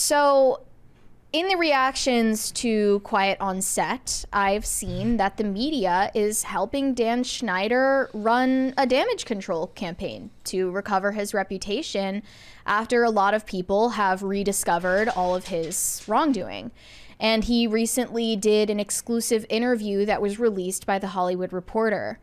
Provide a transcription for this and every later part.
So in the reactions to Quiet on Set, I've seen that the media is helping Dan Schneider run a damage control campaign to recover his reputation after a lot of people have rediscovered all of his wrongdoing. And he recently did an exclusive interview that was released by The Hollywood Reporter.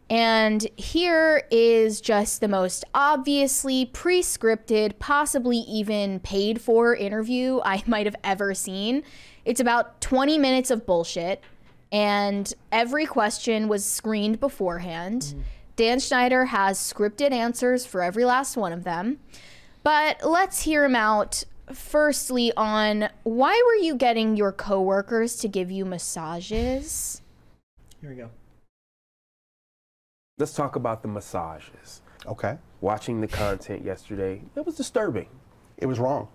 And here is just the most obviously pre-scripted, possibly even paid for interview I might have ever seen. It's about 20 minutes of bullshit, and every question was screened beforehand. Dan Schneider has scripted answers for every last one of them. But let's hear him out firstly on why were you getting your coworkers to give you massages? Here we go. Let's talk about the massages. Okay. Watching the content yesterday, it was disturbing. It was wrong.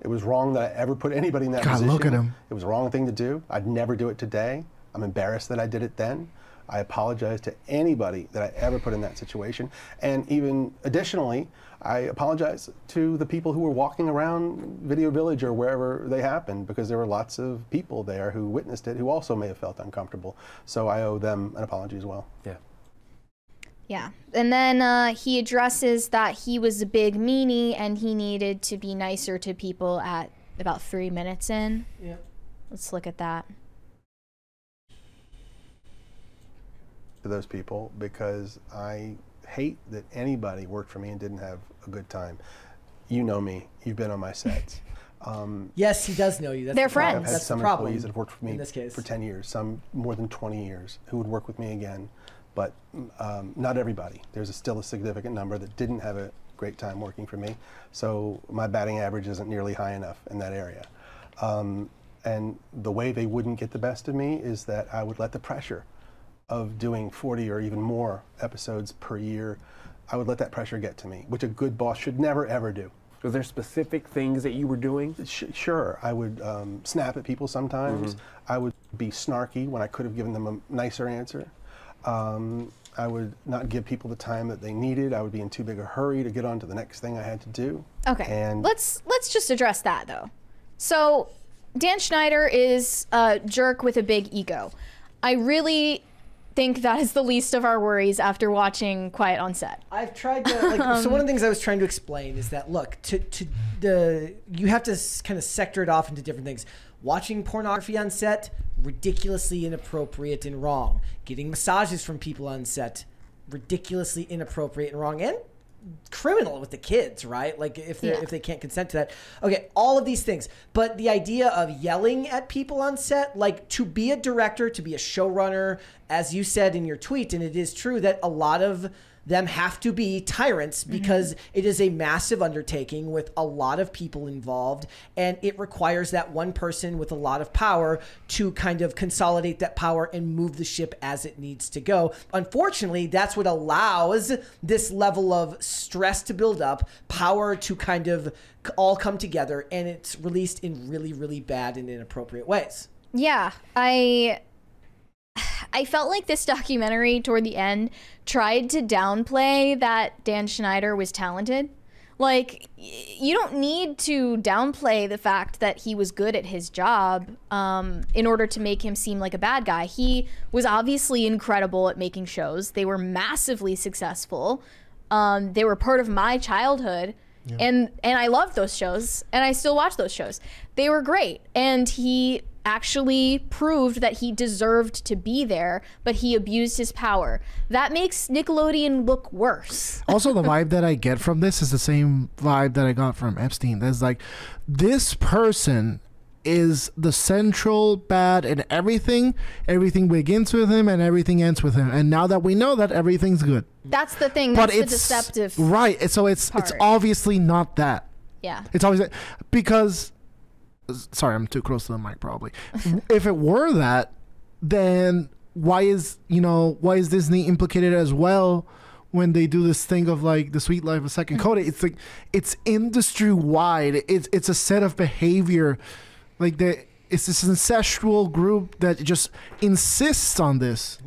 It was wrong that I ever put anybody in that position. Look at him. It was the wrong thing to do. I'd never do it today. I'm embarrassed that I did it then. I apologize to anybody that I ever put in that situation. And even additionally, I apologize to the people who were walking around Video Village or wherever they happened, because there were lots of people there who witnessed it who also may have felt uncomfortable. So I owe them an apology as well. Yeah. Yeah, and then he addresses that he was a big meanie and he needed to be nicer to people at about 3 minutes in. Yeah. Let's look at that. To those people, because I hate that anybody worked for me and didn't have a good time. You know me. You've been on my sets. Yes, he does know you. That's They're the problem. friends. I've had That's some the problem employees that have worked for me in this case. for 10 years, some more than 20 years, who would work with me again. But not everybody. There's still a significant number that didn't have a great time working for me. So my batting average isn't nearly high enough in that area. And the way they wouldn't get the best of me is that I would let the pressure of doing 40 or even more episodes per year, I would let that pressure get to me, which a good boss should never, ever do. Was there specific things that you were doing? Sure, I would snap at people sometimes. I would be snarky when I could have given them a nicer answer. I would not give people the time that they needed. I would be in too big a hurry to get on to the next thing I had to do. Okay, and let's just address that though. So Dan Schneider is a jerk with a big ego. I really think that is the least of our worries after watching Quiet on Set. I've tried to, like, so one of the things I was trying to explain is that, look, you have to kind of sector it off into different things. Watching pornography on set, ridiculously inappropriate and wrong. Getting massages from people on set, ridiculously inappropriate and wrong. And criminal with the kids, right? Like if they can't consent to that. Okay, all of these things. But the idea of yelling at people on set, like, to be a director, to be a showrunner, as you said in your tweet, and it is true that a lot of them have to be tyrants because it is a massive undertaking with a lot of people involved, and it requires that one person with a lot of power to kind of consolidate that power and move the ship as it needs to go. Unfortunately, that's what allows this level of stress to build up, power to kind of all come together, and it's released in really, really bad and inappropriate ways. Yeah, I felt like this documentary toward the end tried to downplay that Dan Schneider was talented. Like, you don't need to downplay the fact that he was good at his job in order to make him seem like a bad guy. He was obviously incredible at making shows. They were massively successful. They were part of my childhood. Yeah. And I loved those shows, and I still watch those shows. They were great, and he actually proved that he deserved to be there, but he abused his power. That makes Nickelodeon look worse. Also, the vibe that I get from this is the same vibe that I got from Epstein. There's like, this person is the central bad in everything. Everything begins with him and everything ends with him. And now that we know that, everything's good. That's the thing. That's the deceptive right. So it's obviously not that. Yeah. It's always because, sorry, I'm too close to the mic probably. If it were that, then why is Disney implicated as well when they do this thing of like the Sweet Life of Second Coda? It's like, it's industry wide. It's a set of behavior. Like it's this incestual group that just insists on this.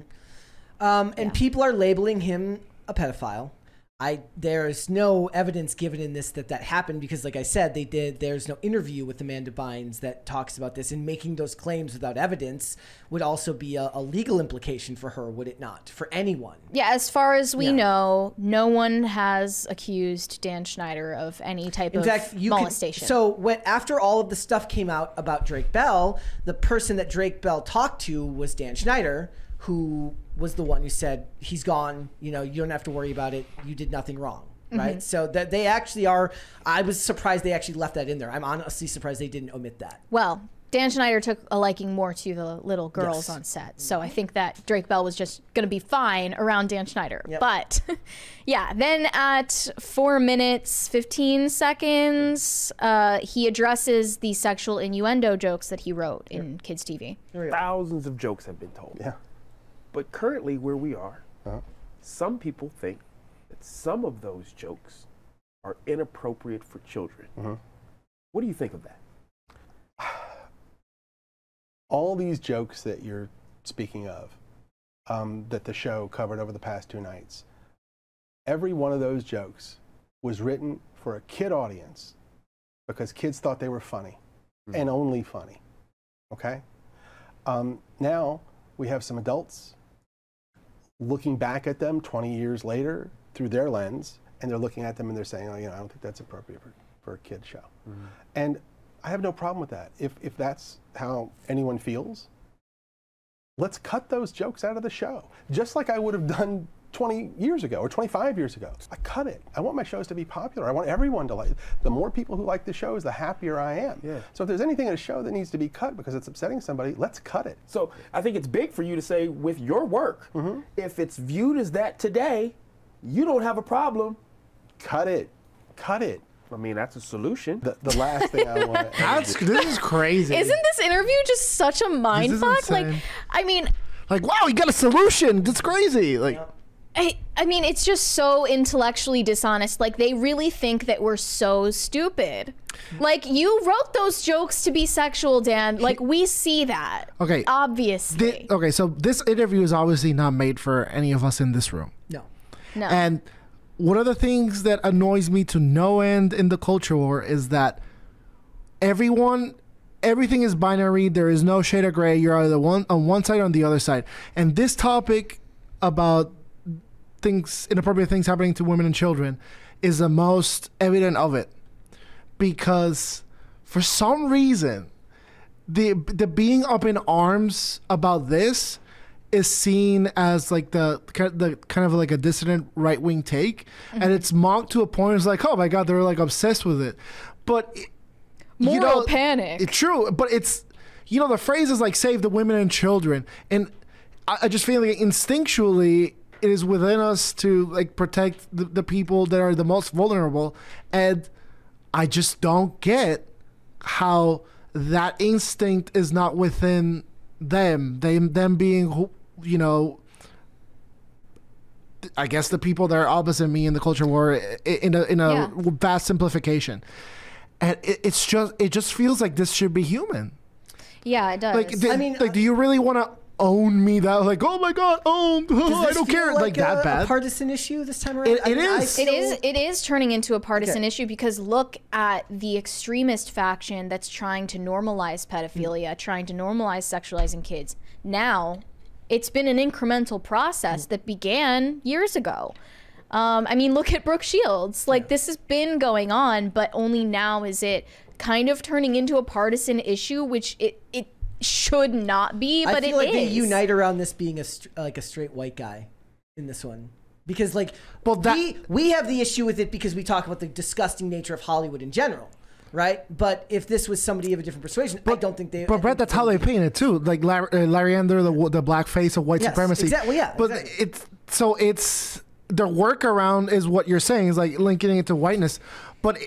And people are labeling him a pedophile. There's no evidence given in this that happened because, like I said, there's no interview with Amanda Bynes that talks about this, and making those claims without evidence would also be a legal implication for her, would it not? For anyone. Yeah, as far as we know, no one has accused Dan Schneider of any type of molestation. After all of the stuff came out about Drake Bell, the person that Drake Bell talked to was Dan Schneider, who was the one who said, he's gone, you don't have to worry about it, you did nothing wrong, right? So that they actually are, I was surprised they actually left that in there. I'm honestly surprised they didn't omit that. Well, Dan Schneider took a liking more to the little girls on set, so I think that Drake Bell was just going to be fine around Dan Schneider. Yep. But, yeah, then at 4 minutes, 15 seconds, he addresses the sexual innuendo jokes that he wrote in Kids TV. Thousands of jokes have been told. Yeah. But currently where we are, some people think that some of those jokes are inappropriate for children. What do you think of that? All these jokes that you're speaking of, that the show covered over the past 2 nights, every one of those jokes was written for a kid audience because kids thought they were funny and only funny, okay? Now we have some adults looking back at them 20 years later through their lens, and they're looking at them and they're saying, oh, I don't think that's appropriate for a kid show. And I have no problem with that. If that's how anyone feels, let's cut those jokes out of the show. Just like I would have done 20 years ago or 25 years ago. I cut it. I want my shows to be popular. I want everyone to like. The more people who like the shows, the happier I am. Yeah. So if there's anything in a show that needs to be cut because it's upsetting somebody, let's cut it. So I think it's big for you to say with your work, if it's viewed as that today, you don't have a problem. Cut it. Cut it. I mean, that's a solution. The last thing I want to This is crazy. Isn't this interview just such a mindfuck? Like, I mean, like, wow, you got a solution. That's crazy. Like, I mean, it's just so intellectually dishonest. Like, they really think that we're so stupid. Like, you wrote those jokes to be sexual, Dan. Like, we see that. Okay. Obviously. Okay, so this interview is obviously not made for any of us in this room. No. And one of the things that annoys me to no end in the culture war is that everything is binary. There is no shade of gray. You're either on one side or on the other side. And this topic about inappropriate things happening to women and children is the most evident of it. Because for some reason, the being up in arms about this is seen as like the kind of like a dissident right-wing take, and it's mocked to a point. It's like, oh my god, they're like obsessed with it. But moral panic. It's true, but it's the phrase is like save the women and children, and I just feel like instinctually it is within us to like protect the people that are the most vulnerable, and I just don't get how that instinct is not within them being I guess the people that are opposite me in the culture war in a vast simplification, and it just feels like this should be human. Yeah, it does. Like, do you really want to own me that like, oh my god, I don't care, like that bad? A partisan issue this time around. It is turning into a partisan issue because look at the extremist faction that's trying to normalize pedophilia, trying to normalize sexualizing kids. Now, it's been an incremental process that began years ago. I mean, look at Brooke Shields. Like, this has been going on, but only now is it kind of turning into a partisan issue, which it should not be, but it is. I feel like they unite around this being a straight white guy in this one. Because, like, we have the issue with it because we talk about the disgusting nature of Hollywood in general. Right, but if this was somebody of a different persuasion, I don't think they. But Brett, that's how they paint it too. Like Larry Ender, the black face of white supremacy. Exactly. Yeah. But exactly. it's the workaround is what you're saying is like linking it to whiteness, but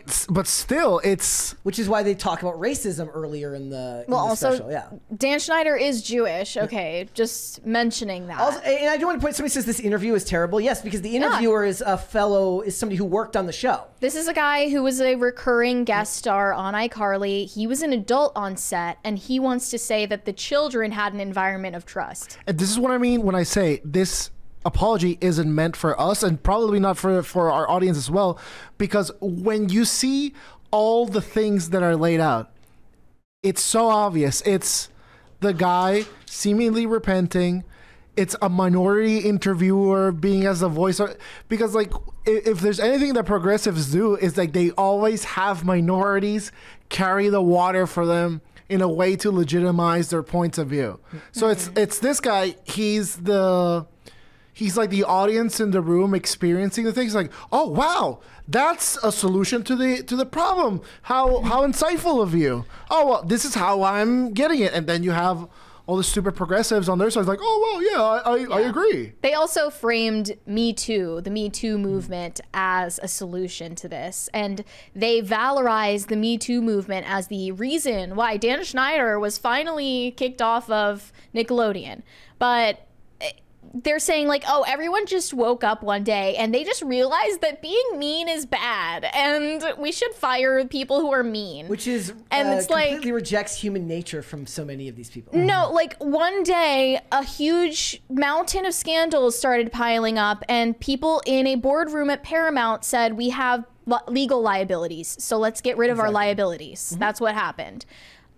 still it's which is why they talk about racism earlier in the special. Yeah. Dan Schneider is Jewish. Okay, just mentioning that. Also, and I do want to point. Somebody says this interview is terrible. Yes, because the interviewer is somebody who worked on the show. This is a guy who was a recurring guest star on iCarly. He was an adult on set, and he wants to say that the children had an environment of trust. And this is what I mean when I say this. apology isn't meant for us, and probably not for our audience as well, because when you see all the things that are laid out, it's so obvious. It's the guy seemingly repenting. It's a minority interviewer being as a voice, because like if there's anything that progressives do is like they always have minorities carry the water for them in a way to legitimize their points of view. So it's this guy. He's like the audience in the room experiencing the things. Like, oh wow, that's a solution to the problem. How insightful of you. Oh well, this is how I'm getting it. And then you have all the stupid progressives on their side, like, oh well, yeah, I agree. They also framed Me Too, the Me Too movement, as a solution to this, and they valorized the Me Too movement as the reason why Dan Schneider was finally kicked off of Nickelodeon. But they're saying like, oh, everyone just woke up one day and they just realized that being mean is bad and we should fire people who are mean. Which is and it's completely like, rejects human nature from so many of these people. No, like one day a huge mountain of scandals started piling up and people in a boardroom at Paramount said, we have legal liabilities, so let's get rid of our liabilities. That's what happened.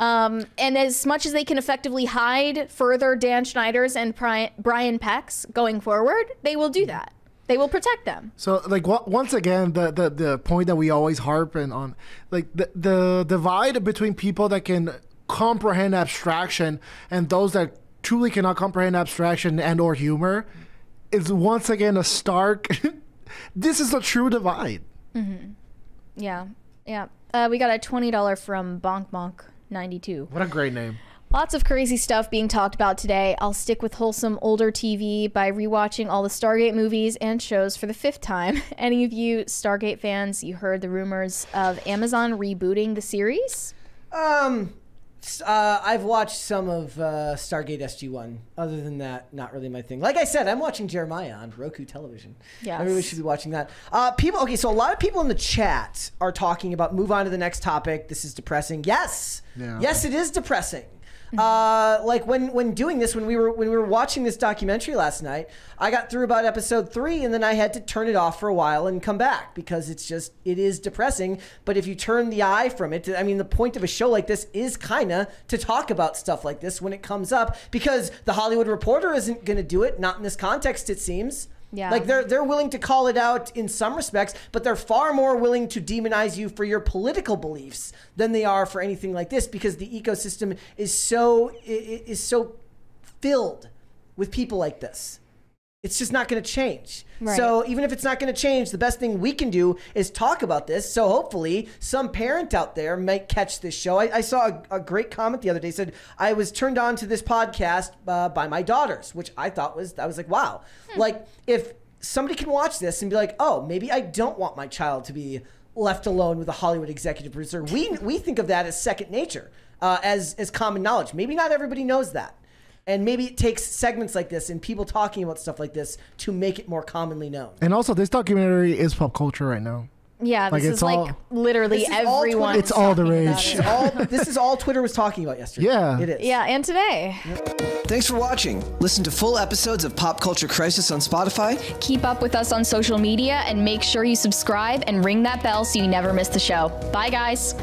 And as much as they can effectively hide further Dan Schneider's and Brian Peck's going forward, they will do that. They will protect them. So, like, once again, the point that we always harp on, like, the divide between people that can comprehend abstraction and those that truly cannot comprehend abstraction and or humor is once again a stark... This is a true divide. Yeah. We got a $20 from Bonk Bonk 92. What a great name. Lots of crazy stuff being talked about today. I'll stick with wholesome older TV by rewatching all the Stargate movies and shows for the 5th time. Any of you Stargate fans, you heard the rumors of Amazon rebooting the series? I've watched some of Stargate SG-1. Other than that, not really my thing. Like I said, I'm watching Jeremiah on Roku television. Yes. Everybody should be watching that. Okay, so a lot of people in the chat are talking about move on to the next topic. This is depressing. Yes. Yeah. Yes, it is depressing. Like when doing this, when we were watching this documentary last night, I got through about episode 3 and then I had to turn it off for a while and come back because it is depressing. But if you turn the eye from it, I mean, the point of a show like this is kind of to talk about stuff like this when it comes up, because the Hollywood Reporter isn't going to do it. Not in this context, it seems. Yeah. Like they're willing to call it out in some respects, but they're far more willing to demonize you for your political beliefs than they are for anything like this, because the ecosystem is so filled with people like this. It's just not going to change. Right. So even if it's not going to change, the best thing we can do is talk about this. So hopefully some parent out there might catch this show. I saw a great comment the other day, said, I was turned on to this podcast by my daughters, which I was like, wow. Like if somebody can watch this and be like, oh, maybe I don't want my child to be left alone with a Hollywood executive producer. We think of that as second nature, as common knowledge. Maybe not everybody knows that. And maybe it takes segments like this and people talking about stuff like this to make it more commonly known. And also, this documentary is pop culture right now. Yeah, Like, this it's is like all- literally everyone. It's all the rage. This is all Twitter was talking about yesterday. Yeah. It is. Yeah, and today. Thanks for watching. Listen to full episodes of Pop Culture Crisis on Spotify. Keep up with us on social media and make sure you subscribe and ring that bell so you never miss the show. Bye, guys.